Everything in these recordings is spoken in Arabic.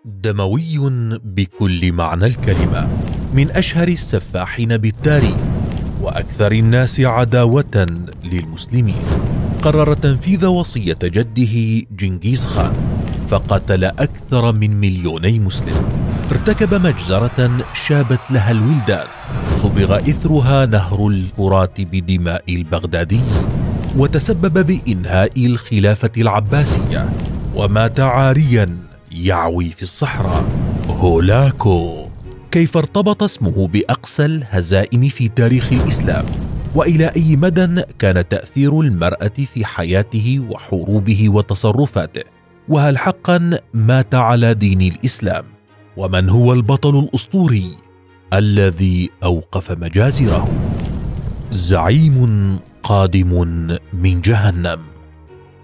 دموي بكل معنى الكلمة، من أشهر السفاحين بالتاريخ وأكثر الناس عداوة للمسلمين. قرر تنفيذ وصية جده جنكيز خان، فقتل أكثر من 2,000,000 مسلم. ارتكب مجزرة شابت لها الولدان، صبغ إثرها نهر الفرات بدماء البغداديين، وتسبب بإنهاء الخلافة العباسية، ومات عاريا يعوي في الصحراء. هولاكو. كيف ارتبط اسمه بأقسى الهزائم في تاريخ الإسلام؟ وإلى أي مدى كان تأثير المرأة في حياته وحروبه وتصرفاته؟ وهل حقا مات على دين الإسلام؟ ومن هو البطل الأسطوري الذي أوقف مجازره؟ زعيم قادم من جهنم.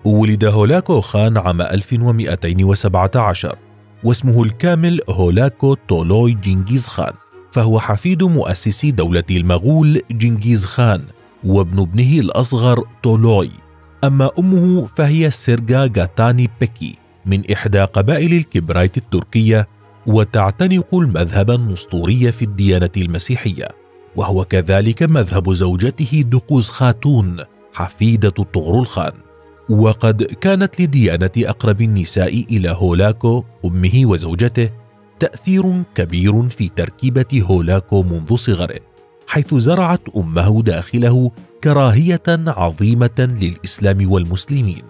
ولد هولاكو خان عام 1217، واسمه الكامل هولاكو تولوي جنكيز خان، فهو حفيد مؤسس دولة المغول جنكيز خان وابن ابنه الأصغر تولوي. أما أمه فهي سيرجا غاتاني بيكي من إحدى قبائل الكبرايت التركية، وتعتنق المذهب النسطوري في الديانة المسيحية، وهو كذلك مذهب زوجته دقوز خاتون حفيدة طغرل خان. وقد كانت لديانة أقرب النساء إلى هولاكو أمه وزوجته تأثير كبير في تركيبة هولاكو منذ صغره، حيث زرعت أمه داخله كراهية عظيمة للإسلام والمسلمين.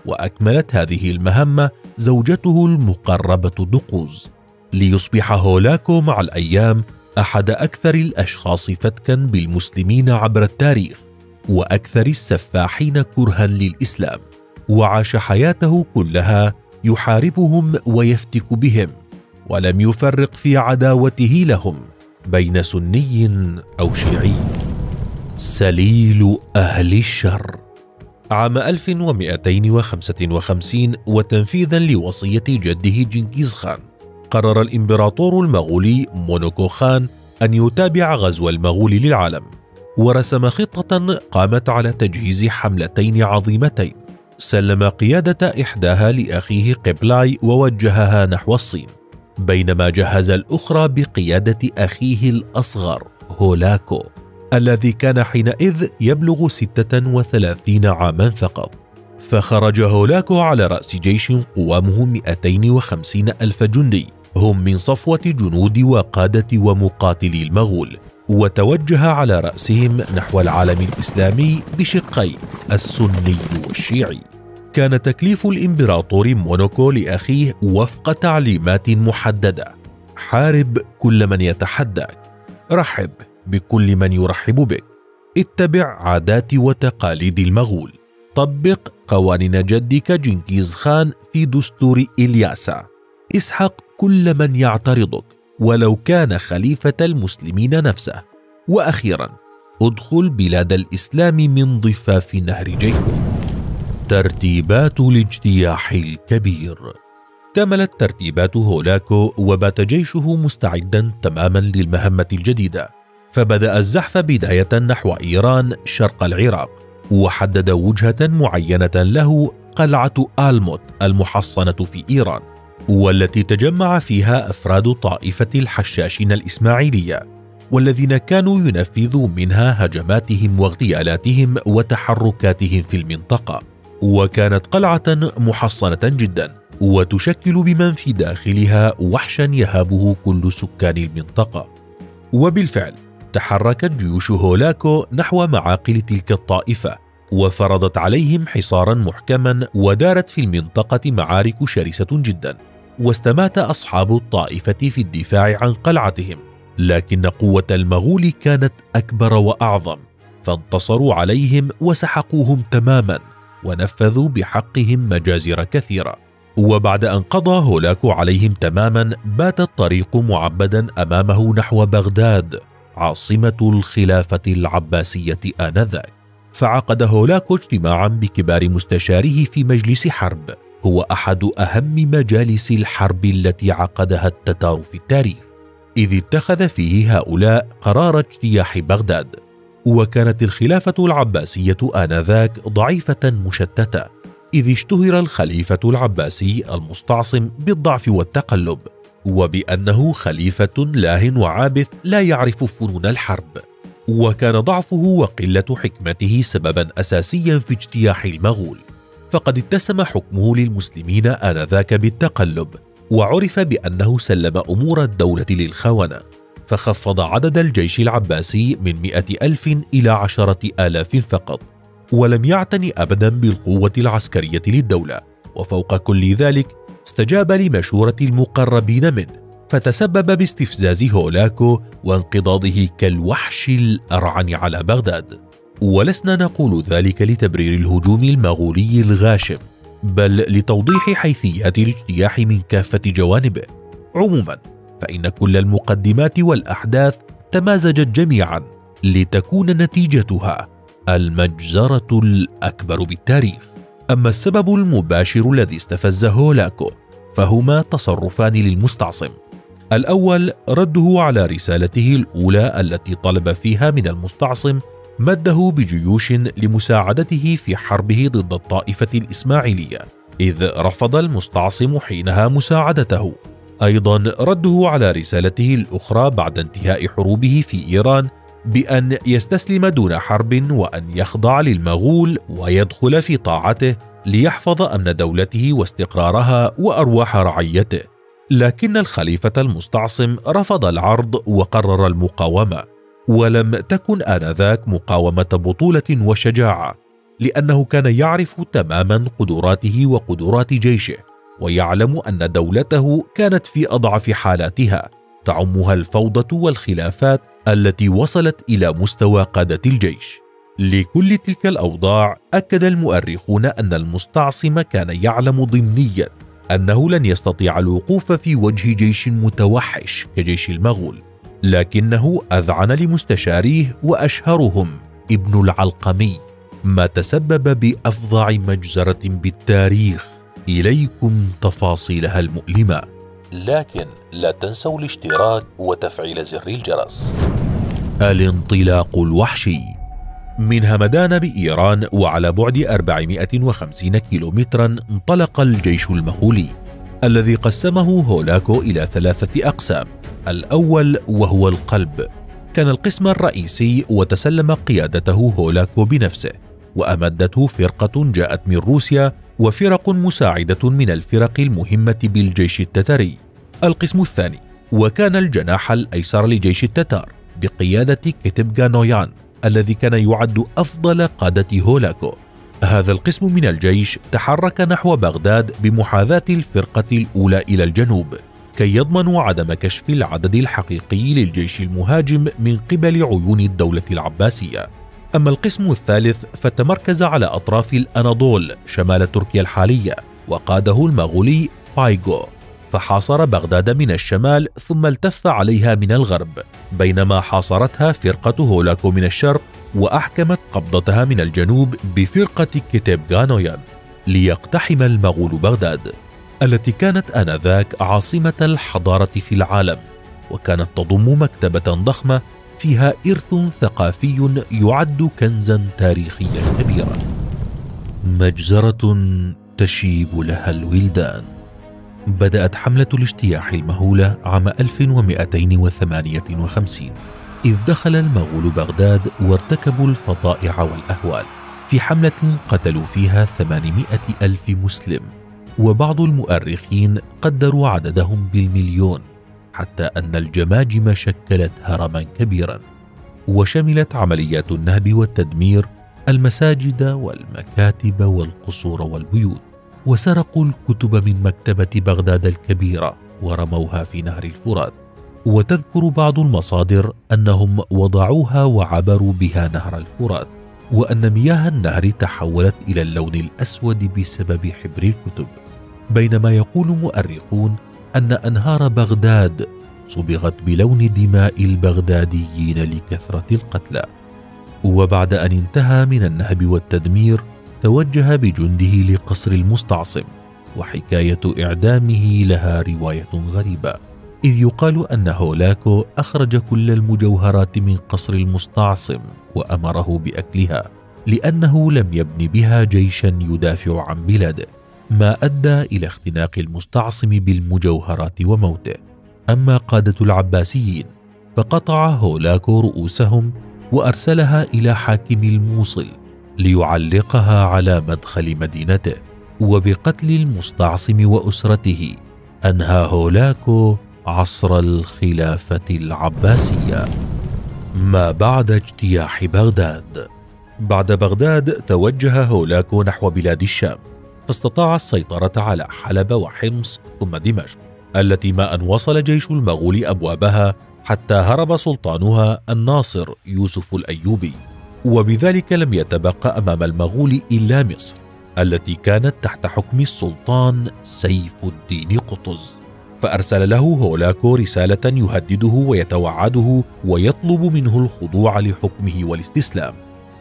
وأكملت هذه المهمة زوجته المقربة دقوز، ليصبح هولاكو مع الأيام أحد أكثر الأشخاص فتكا بالمسلمين عبر التاريخ، وأكثر السفاحين كرها للإسلام، وعاش حياته كلها يحاربهم ويفتك بهم، ولم يفرق في عداوته لهم بين سني أو شيعي. سليل أهل الشر. عام 1255، وتنفيذا لوصية جده جنكيز خان، قرر الإمبراطور المغولي مونوكو خان أن يتابع غزو المغول للعالم، ورسم خطة قامت على تجهيز حملتين عظيمتين، سلم قيادة إحداها لأخيه قبلاي ووجهها نحو الصين، بينما جهز الأخرى بقيادة أخيه الأصغر هولاكو، الذي كان حينئذ يبلغ 36 عاما فقط. فخرج هولاكو على رأس جيش قوامه 250 ألف جندي، هم من صفوة جنود وقادة ومقاتلي المغول، وتوجه على رأسهم نحو العالم الإسلامي بشقي السني والشيعي. كان تكليف الإمبراطور مونوكو لأخيه وفق تعليمات محددة: حارب كل من يتحداك، رحب بكل من يرحب بك، اتبع عادات وتقاليد المغول، طبق قوانين جدك جنكيز خان في دستور إلياسا، اسحق كل من يعترضك ولو كان خليفة المسلمين نفسه، وأخيرا ادخل بلاد الإسلام من ضفاف نهر جيكو. ترتيبات الاجتياح الكبير. كملت ترتيبات هولاكو، وبات جيشه مستعدا تماما للمهمة الجديدة، فبدأ الزحف بداية نحو إيران شرق العراق، وحدد وجهة معينة له، قلعة آلموت المحصنة في إيران، والتي تجمع فيها أفراد طائفة الحشاشين الإسماعيلية، والذين كانوا ينفذوا منها هجماتهم واغتيالاتهم وتحركاتهم في المنطقة. وكانت قلعة محصنة جدا، وتشكل بمن في داخلها وحشا يهابه كل سكان المنطقة. وبالفعل تحركت جيوش هولاكو نحو معاقل تلك الطائفة، وفرضت عليهم حصارا محكما، ودارت في المنطقة معارك شرسة جدا، واستمات أصحاب الطائفة في الدفاع عن قلعتهم، لكن قوة المغول كانت أكبر وأعظم، فانتصروا عليهم وسحقوهم تماما، ونفذوا بحقهم مجازر كثيرة. وبعد أن قضى هولاكو عليهم تماما، بات الطريق معبدا أمامه نحو بغداد، عاصمة الخلافة العباسية آنذاك. فعقد هولاكو اجتماعا بكبار مستشاريه في مجلس حرب، هو أحد أهم مجالس الحرب التي عقدها التتار في التاريخ، إذ اتخذ فيه هؤلاء قرار اجتياح بغداد. وكانت الخلافة العباسية آنذاك ضعيفة مشتتة، إذ اشتهر الخليفة العباسي المستعصم بالضعف والتقلب، وبأنه خليفة لاه وعابث لا يعرف فنون الحرب، وكان ضعفه وقلة حكمته سببا أساسيا في اجتياح المغول، فقد اتسم حكمه للمسلمين آنذاك بالتقلب، وعرف بأنه سلم أمور الدولة للخونة، فخفض عدد الجيش العباسي من 100,000 إلى 10,000 فقط، ولم يعتني أبدا بالقوة العسكرية للدولة. وفوق كل ذلك استجاب لمشورة المقربين منه، فتسبب باستفزاز هولاكو وانقضاضه كالوحش الأرعن على بغداد. ولسنا نقول ذلك لتبرير الهجوم المغولي الغاشم، بل لتوضيح حيثيات الاجتياح من كافة جوانبه. عموما فإن كل المقدمات والأحداث تمازجت جميعا لتكون نتيجتها المجزرة الأكبر بالتاريخ. أما السبب المباشر الذي استفز هولاكو فهما تصرفان للمستعصم. الأول رده على رسالته الأولى التي طلب فيها من المستعصم مده بجيوش لمساعدته في حربه ضد الطائفة الإسماعيلية، إذ رفض المستعصم حينها مساعدته. أيضا رده على رسالته الأخرى بعد انتهاء حروبه في إيران بأن يستسلم دون حرب وأن يخضع للمغول ويدخل في طاعته ليحفظ أمن دولته واستقرارها وأرواح رعيته. لكن الخليفة المستعصم رفض العرض وقرر المقاومة، ولم تكن آنذاك مقاومة بطولة وشجاعة، لأنه كان يعرف تماما قدراته وقدرات جيشه، ويعلم أن دولته كانت في أضعف حالاتها، تعمها الفوضى والخلافات التي وصلت إلى مستوى قادة الجيش. لكل تلك الأوضاع أكد المؤرخون أن المستعصم كان يعلم ضمنيا أنه لن يستطيع الوقوف في وجه جيش متوحش كجيش المغول، لكنه أذعن لمستشاريه وأشهرهم ابن العلقمي، ما تسبب بأفظع مجزرة بالتاريخ. إليكم تفاصيلها المؤلمة، لكن لا تنسوا الاشتراك وتفعيل زر الجرس. الانطلاق الوحشي. من همدان بإيران وعلى بعد 450 كيلومترا انطلق الجيش المغولي الذي قسمه هولاكو إلى 3 أقسام. الأول وهو القلب، كان القسم الرئيسي وتسلم قيادته هولاكو بنفسه، وأمدته فرقة جاءت من روسيا وفرق مساعدة من الفرق المهمة بالجيش التتري. القسم الثاني وكان الجناح الأيسر لجيش التتار بقيادة كتبغانويان الذي كان يعد أفضل قادة هولاكو. هذا القسم من الجيش تحرك نحو بغداد بمحاذاة الفرقة الأولى إلى الجنوب كي يضمنوا عدم كشف العدد الحقيقي للجيش المهاجم من قبل عيون الدولة العباسية. أما القسم الثالث فتمركز على أطراف الأناضول شمال تركيا الحالية، وقاده المغولي بايغو، فحاصر بغداد من الشمال ثم التف عليها من الغرب، بينما حاصرتها فرقة هولاكو من الشرق وأحكمت قبضتها من الجنوب بفرقة كتبغانويان ليقتحم المغول بغداد التي كانت آنذاك عاصمة الحضارة في العالم، وكانت تضم مكتبة ضخمة فيها إرث ثقافي يعد كنزا تاريخيا كبيرا. مجزرة تشيب لها الولدان. بدأت حملة الاجتياح المهولة عام 1258 إذ دخل المغول بغداد وارتكبوا الفظائع والأهوال في حملة قتلوا فيها 800,000 مسلم، وبعض المؤرخين قدروا عددهم بالمليون، حتى أن الجماجم شكلت هرما كبيرا، وشملت عمليات النهب والتدمير المساجد والمكاتب والقصور والبيوت، وسرقوا الكتب من مكتبة بغداد الكبيرة ورموها في نهر الفرات. وتذكر بعض المصادر أنهم وضعوها وعبروا بها نهر الفرات، وأن مياه النهر تحولت إلى اللون الأسود بسبب حبر الكتب، بينما يقول مؤرخون أن أنهار بغداد صبغت بلون دماء البغداديين لكثرة القتلى. وبعد أن انتهى من النهب والتدمير توجه بجنده لقصر المستعصم، وحكاية إعدامه لها رواية غريبة، إذ يقال أن هولاكو أخرج كل المجوهرات من قصر المستعصم وأمره بأكلها لأنه لم يبن بها جيشا يدافع عن بلاده، ما أدى إلى اختناق المستعصم بالمجوهرات وموته. أما قادة العباسيين فقطع هولاكو رؤوسهم وأرسلها إلى حاكم الموصل ليعلقها على مدخل مدينته. وبقتل المستعصم وأسرته أنهى هولاكو عصر الخلافة العباسية. ما بعد اجتياح بغداد. بعد بغداد توجه هولاكو نحو بلاد الشام، فاستطاع السيطرة على حلب وحمص ثم دمشق، التي ما أن وصل جيش المغول أبوابها حتى هرب سلطانها الناصر يوسف الأيوبي. وبذلك لم يتبقى أمام المغول إلا مصر، التي كانت تحت حكم السلطان سيف الدين قطز. فأرسل له هولاكو رسالة يهدده ويتوعده ويطلب منه الخضوع لحكمه والاستسلام،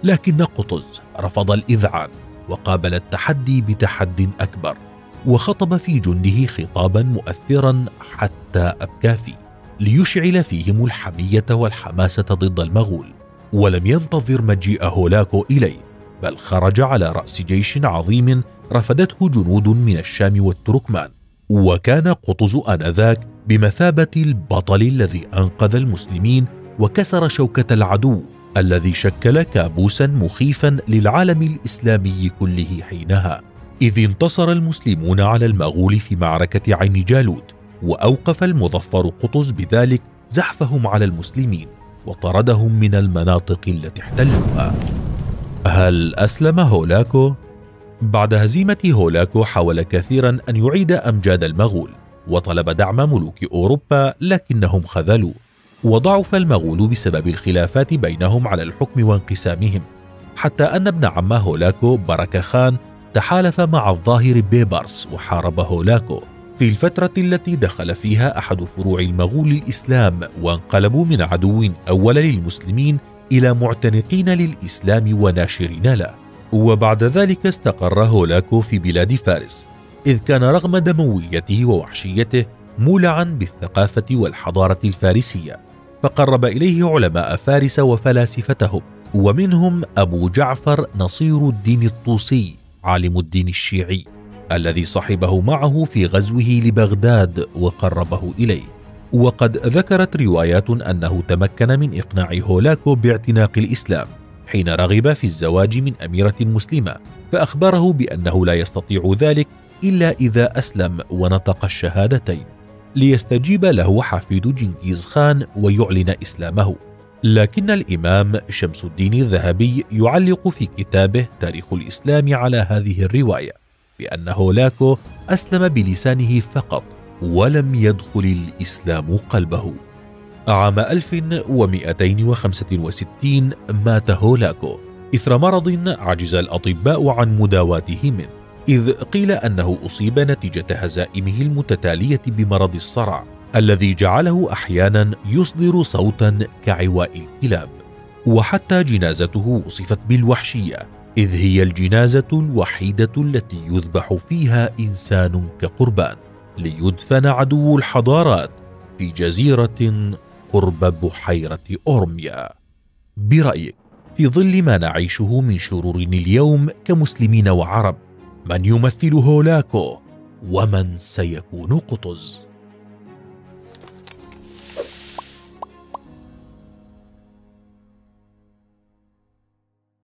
لكن قطز رفض الإذعان وقابل التحدي بتحد أكبر، وخطب في جنده خطابا مؤثرا حتى أبكى فيه، ليشعل فيهم الحمية والحماسة ضد المغول. ولم ينتظر مجيء هولاكو إليه، بل خرج على رأس جيش عظيم رفدته جنود من الشام والتركمان. وكان قطز آنذاك بمثابة البطل الذي أنقذ المسلمين وكسر شوكة العدو الذي شكل كابوسا مخيفا للعالم الإسلامي كله حينها، إذ انتصر المسلمون على المغول في معركة عين جالوت، وأوقف المظفر قطز بذلك زحفهم على المسلمين وطردهم من المناطق التي احتلوها. هل أسلم هولاكو؟ بعد هزيمة هولاكو حاول كثيرا أن يعيد أمجاد المغول، وطلب دعم ملوك أوروبا لكنهم خذلوا، وضعف المغول بسبب الخلافات بينهم على الحكم وانقسامهم، حتى أن ابن عم هولاكو بركة خان تحالف مع الظاهر بيبرس وحارب هولاكو في الفترة التي دخل فيها أحد فروع المغول الإسلام، وانقلبوا من عدو أول للمسلمين إلى معتنقين للإسلام وناشرين له. وبعد ذلك استقر هولاكو في بلاد فارس، إذ كان رغم دمويته ووحشيته مولعا بالثقافة والحضارة الفارسية، فقرب إليه علماء فارس وفلاسفتهم، ومنهم أبو جعفر نصير الدين الطوسي عالم الدين الشيعي، الذي صحبه معه في غزوه لبغداد وقربه إليه. وقد ذكرت روايات أنه تمكن من إقناع هولاكو باعتناق الإسلام حين رغب في الزواج من أميرة مسلمة، فأخبره بأنه لا يستطيع ذلك إلا إذا أسلم ونطق الشهادتين، ليستجيب له حفيد جنكيز خان ويعلن إسلامه. لكن الإمام شمس الدين الذهبي يعلق في كتابه تاريخ الإسلام على هذه الرواية بأن هولاكو أسلم بلسانه فقط ولم يدخل الإسلام قلبه. عام 1265 مات هولاكو إثر مرض عجز الأطباء عن مداواته منه، إذ قيل أنه أصيب نتيجة هزائمه المتتالية بمرض الصرع الذي جعله أحيانا يصدر صوتا كعواء الكلاب. وحتى جنازته وصفت بالوحشية، إذ هي الجنازة الوحيدة التي يذبح فيها إنسان كقربان ليدفن عدو الحضارات في جزيرة قرب بحيرة أورميا. برأيك، في ظل ما نعيشه من شرور اليوم كمسلمين وعرب، من يمثل هولاكو ومن سيكون قطز؟